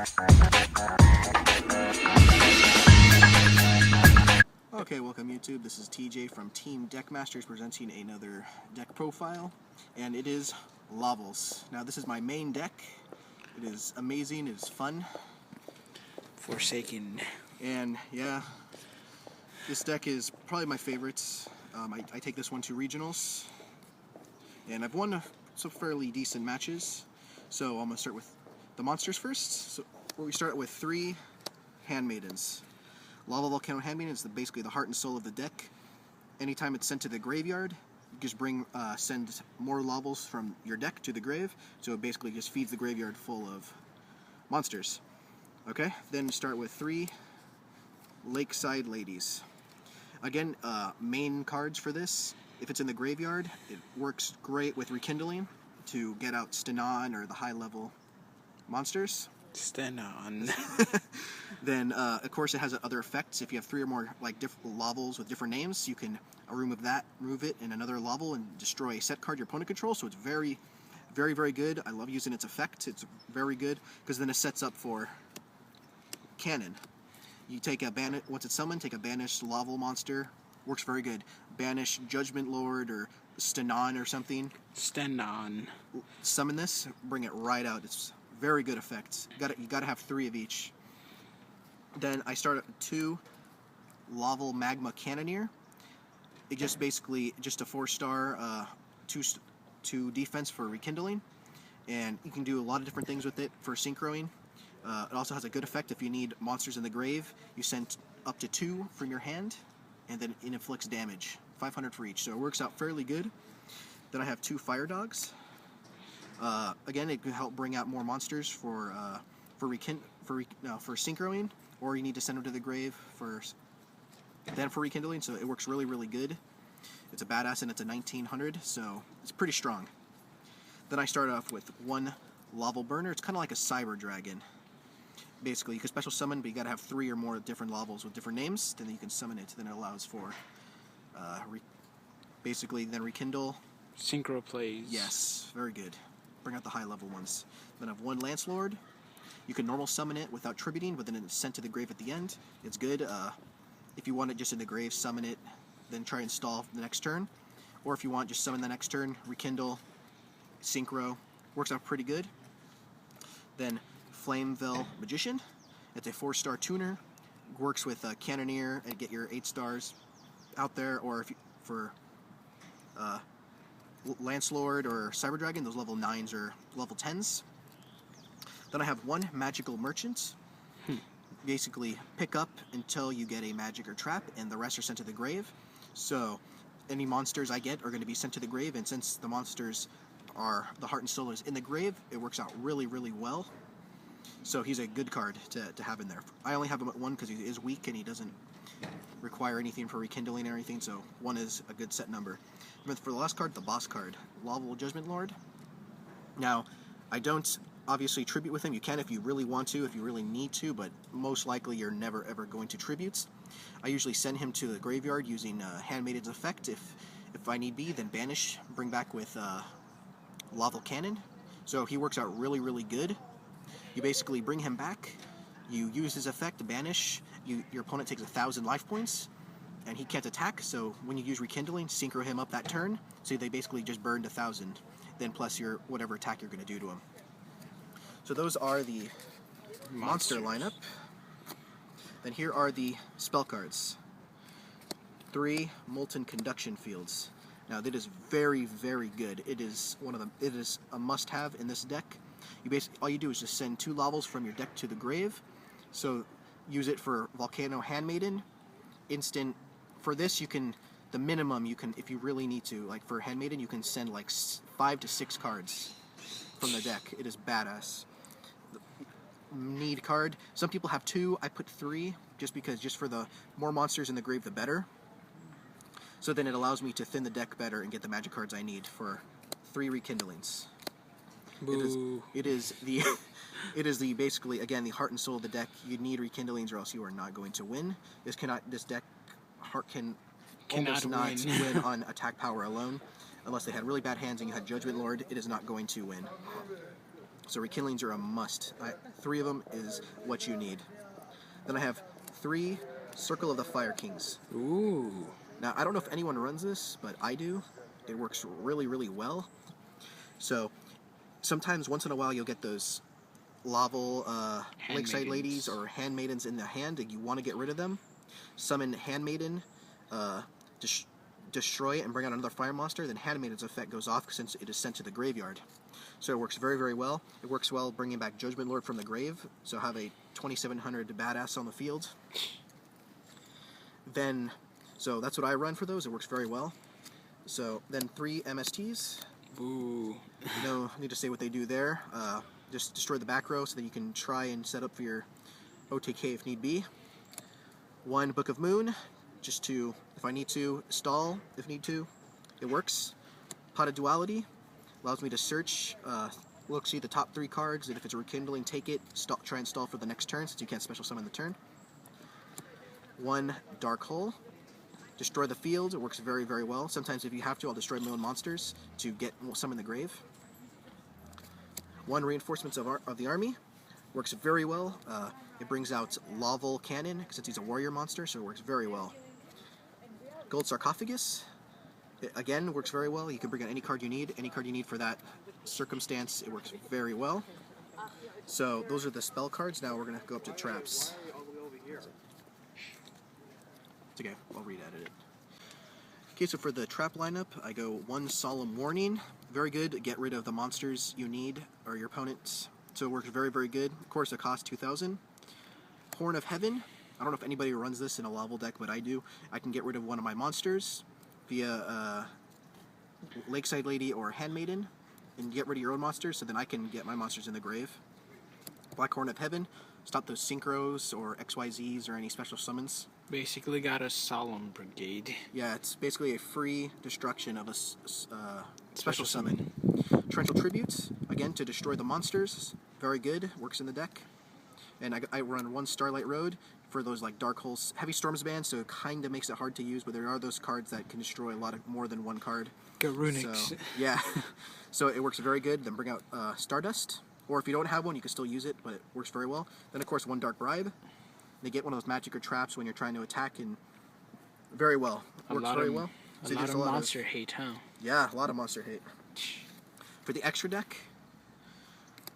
Okay, welcome YouTube. This is TJ from Team Deckmasters presenting another deck profile, and it is Laval's. Now this is my main deck. It is amazing, it is fun. Forsaken. And yeah, this deck is probably my favorite. I take this one to regionals, and I've won some fairly decent matches. So I'm going to start with the monsters first. So we start with 3 handmaidens. Lava Volcano Handmaiden is basically the heart and soul of the deck. Anytime it's sent to the graveyard, you just send more Lavals from your deck to the grave, so it basically just feeds the graveyard full of monsters. Okay, then start with 3 Lakeside Ladies. Again, main cards for this. If it's in the graveyard, it works great with Rekindling to get out Stanon or the high-level monsters. Stanon. Then, of course, it has other effects. If you have 3 or more different Lavals with different names, you can remove it in another Laval and destroy a set card your opponent controls. So it's very, very, very good. I love using its effect. It's very good because then it sets up for cannon. You take once it's summoned, take a banished Laval monster. Works very good. Banish Judgment Lord or Stanon or something. Stanon. Summon this, bring it right out. It's very good effects. You gotta have 3 of each. Then I start at 2 Laval Magma Cannoneer. It just basically a 4-star, 2 defense for Rekindling, and you can do a lot of different things with it for synchroing. It also has a good effect if you need monsters in the grave. You send up to 2 from your hand, and then it inflicts damage, 500 for each. So it works out fairly good. Then I have 2 Fire Dogs. Again, it can help bring out more monsters for synchroing, or you need to send them to the grave for Rekindling. So it works really, really good. It's a badass, and it's a 1900, so it's pretty strong. Then I start off with 1 Laval Burner. It's kind of like a Cyber Dragon. Basically, you can special summon, but you got to have 3 or more different Lavals with different names. Then you can summon it. Then it allows for then Rekindle. Synchro plays. Yes, very good. Bring out the high-level ones. Then I have 1 Lance Lord. You can normal summon it without tributing, but then it's sent to the grave at the end. It's good. If you want it just in the grave, summon it, then try and stall the next turn. Or if you want, just summon the next turn, Rekindle, Synchro. Works out pretty good. Then Flameville Magician. It's a 4-star tuner. Works with Cannoneer and get your 8 stars out there. Or for Lance Lord or Cyber Dragon, those level 9s or level 10s. Then I have 1 Magical Merchant. Basically, pick up until you get a magic or trap, and the rest are sent to the grave. So, any monsters I get are going to be sent to the grave, and since the monsters are the heart and soul is in the grave, it works out really, really well. So he's a good card to have in there. I only have him at 1 because he is weak and he doesn't require anything for Rekindling or anything, so 1 is a good set number. And for the last card, the boss card, Laval Judgment Lord. Now, I don't obviously tribute with him. You can if you really want to, if you really need to, but most likely you're never ever going to tribute. I usually send him to the graveyard using Handmaiden's effect. If I need be, then banish, bring back with Laval Cannon. So he works out really, really good. You basically bring him back, you use his effect to banish, your opponent takes 1,000 life points, and he can't attack, so when you use Rekindling, synchro him up that turn, so they basically just burned 1,000, then plus your whatever attack you're going to do to him. So those are the monster lineup. Then here are the spell cards. 3 Molten Conduction Fields. Now that is very, very good. It is a must-have in this deck. All you do is just send 2 Lavals from your deck to the grave. So use it for Volcano Handmaiden. Instant. For this, the minimum you can, if you really need to, like for Handmaiden, you can send like 5 to 6 cards from the deck. It is badass. Need card. Some people have 2. I put 3 just for the more monsters in the grave, the better. So then it allows me to thin the deck better and get the magic cards I need for 3 Rekindlings. Boo. It is the basically again the heart and soul of the deck. You need Rekindlings or else you are not going to win. This deck can almost not win on attack power alone, unless they had really bad hands and you had Judgment Lord. It is not going to win. So rekindlings are a must. 3 of them is what you need. Then I have 3 Circle of the Fire Kings. Ooh. Now, I don't know if anyone runs this, but I do. It works really, really well. So, sometimes, once in a while, you'll get those Laval Lakeside Ladies or Handmaidens in the hand, and you want to get rid of them. Summon Handmaiden, destroy it, and bring out another fire monster. Then Handmaiden's effect goes off since it is sent to the graveyard. So it works very, very well. It works well bringing back Judgment Lord from the grave. So have a 2700 badass on the field. Then, so that's what I run for those. It works very well. So then 3 MSTs. Boo. No need to say what they do there. Just destroy the back row so that you can try and set up for your OTK if need be. 1 Book of Moon, just to, if I need to, stall if need to. It works. Pot of Duality allows me to search, look, see the top 3 cards, and if it's a rekindling, take it, try and stall for the next turn since you can't special summon the turn. 1 Dark Hole, destroy the field. It works very, very well. Sometimes if you have to, I'll destroy my own monsters to get some in the grave. 1 Reinforcements of the Army, works very well. It brings out Laval Cannon since he's a warrior monster, so it works very well. Gold Sarcophagus, it, again, works very well. You can bring out any card you need for that circumstance. It works very well. So those are the spell cards. Now we're going to go up to traps. It's okay, I'll re-edit it. Okay, so for the trap lineup, I go 1 Solemn Warning. Very good. Get rid of the monsters you need or your opponents. So it works very, very good. Of course, it costs 2,000. Horn of Heaven. I don't know if anybody runs this in a Laval deck, but I do. I can get rid of one of my monsters via Lakeside Lady or Handmaiden and get rid of your own monsters, so then I can get my monsters in the grave. Black Horn of Heaven. Stop those synchros or XYZs or any special summons. Basically got a Solemn Brigade. Yeah, it's basically a free destruction of a special summon. Torrential Tributes, again, to destroy the monsters. Very good, works in the deck. And I run 1 Starlight Road for those like Dark Holes, Heavy Storms band, so it kind of makes it hard to use, but there are those cards that can destroy a lot of more than 1 card. Go Runics. So, yeah, so it works very good. Then bring out Stardust, or if you don't have one, you can still use it, but it works very well. Then of course 1 Dark Bribe. They get one of those magic or traps when you're trying to attack, and very well. Works very well. So a lot of monster hate, huh? Yeah, a lot of monster hate. For the extra deck,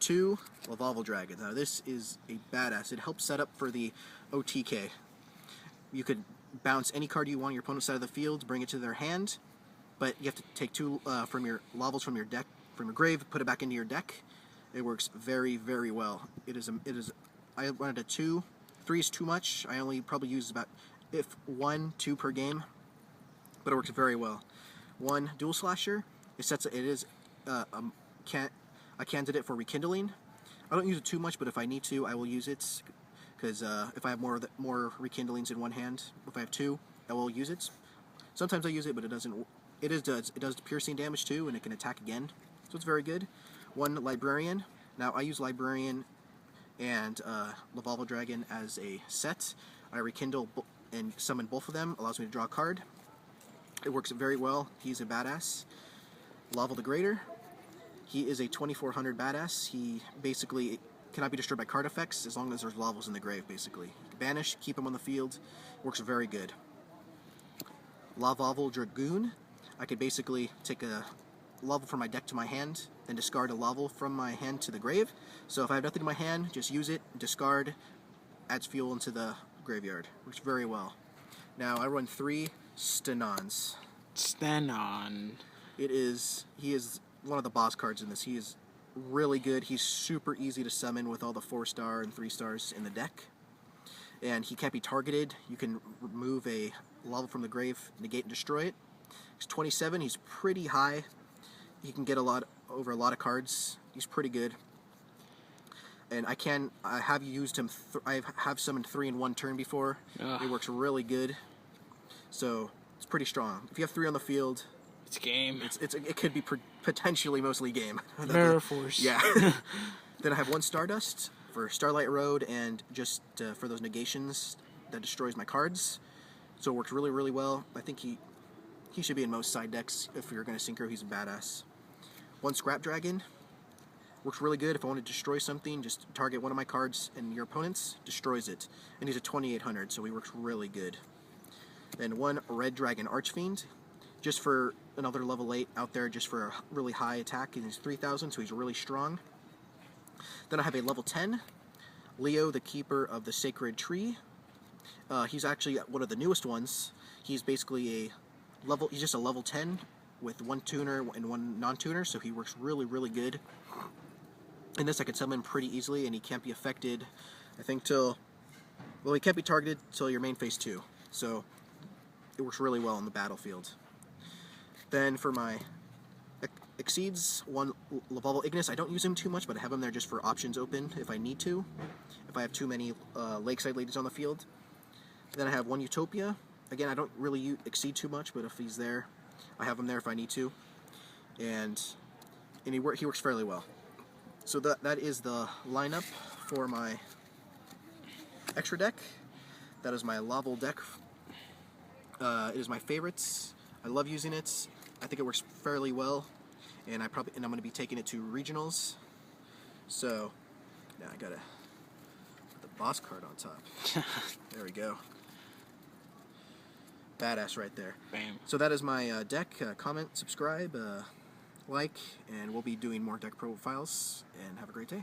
2 Laval Dragons. Now this is a badass. It helps set up for the OTK. You could bounce any card you want on your opponent's side of the field, bring it to their hand, but you have to take 2 from your Lavals from your deck, from your grave, put it back into your deck. It works very, very well. It is. I run it at 2. 3 is too much. I only probably use about 1, 2 per game, but it works very well. 1 Dual Slasher. It is a candidate for rekindling. I don't use it too much, but if I need to, I will use it because if I have more rekindlings in one hand, if I have 2, I will use it. Sometimes I use it, but it doesn't. It does piercing damage too, and it can attack again, so it's very good. 1 Librarian. Now I use Librarian and Laval Dragon as a set. I rekindle and summon both of them. Allows me to draw a card. It works very well. He's a badass. Laval the Greater. He is a 2400 badass. He basically cannot be destroyed by card effects as long as there's Lavals in the grave, basically. Banish, keep him on the field. Works very good. Laval Dragoon. I could basically take a Laval from my deck to my hand, then discard a Laval from my hand to the grave. So if I have nothing in my hand, just use it, discard, adds fuel into the graveyard. Works very well. Now I run 3 Stenons. Stenon. He is one of the boss cards in this. He is really good. He's super easy to summon with all the 4-star and 3-stars in the deck. And he can't be targeted. You can remove a Laval from the grave, negate and destroy it. He's 27. He's pretty high. He can get over a lot of cards. He's pretty good. And I have used him. I have summoned 3 in 1 turn before. It works really good. So it's pretty strong. If you have 3 on the field, it's game. It could be potentially mostly game. Mirror Force. Yeah. Then I have 1 Stardust for Starlight Road and just for those negations that destroys my cards. So it works really, really well. I think he should be in most side decks. If you're going to synchro, he's a badass. 1 Scrap Dragon. Works really good if I want to destroy something. Just target one of my cards and your opponent's, destroys it. And he's a 2800, so he works really good. Then one Red Dragon Archfiend, just for another level 8 out there, just for a really high attack, and he's 3000, so he's really strong. Then I have a level 10, Leo, the Keeper of the Sacred Tree. He's actually one of the newest ones. He's basically he's just a level 10 with one tuner and one non-tuner, so he works really, really good. In this I could summon pretty easily, and he can't be affected, I think, till, well, he can't be targeted till your main phase 2, so it works really well on the battlefield. Then for my Exceeds, one Laval Ignis. I don't use him too much, but I have him there just for options open if I need to, if I have too many Lakeside ladies on the field. Then I have one Utopia. Again, I don't really exceed too much, but if he's there, I have him there if I need to. And he works fairly well. So that is the lineup for my extra deck. That is my Laval deck. It is my favorites. I love using it. I think it works fairly well, and I'm going to be taking it to regionals. So now I gotta put the boss card on top. There we go. Badass right there. Bam. So that is my deck. Comment, subscribe, like, and we'll be doing more deck profiles. And have a great day.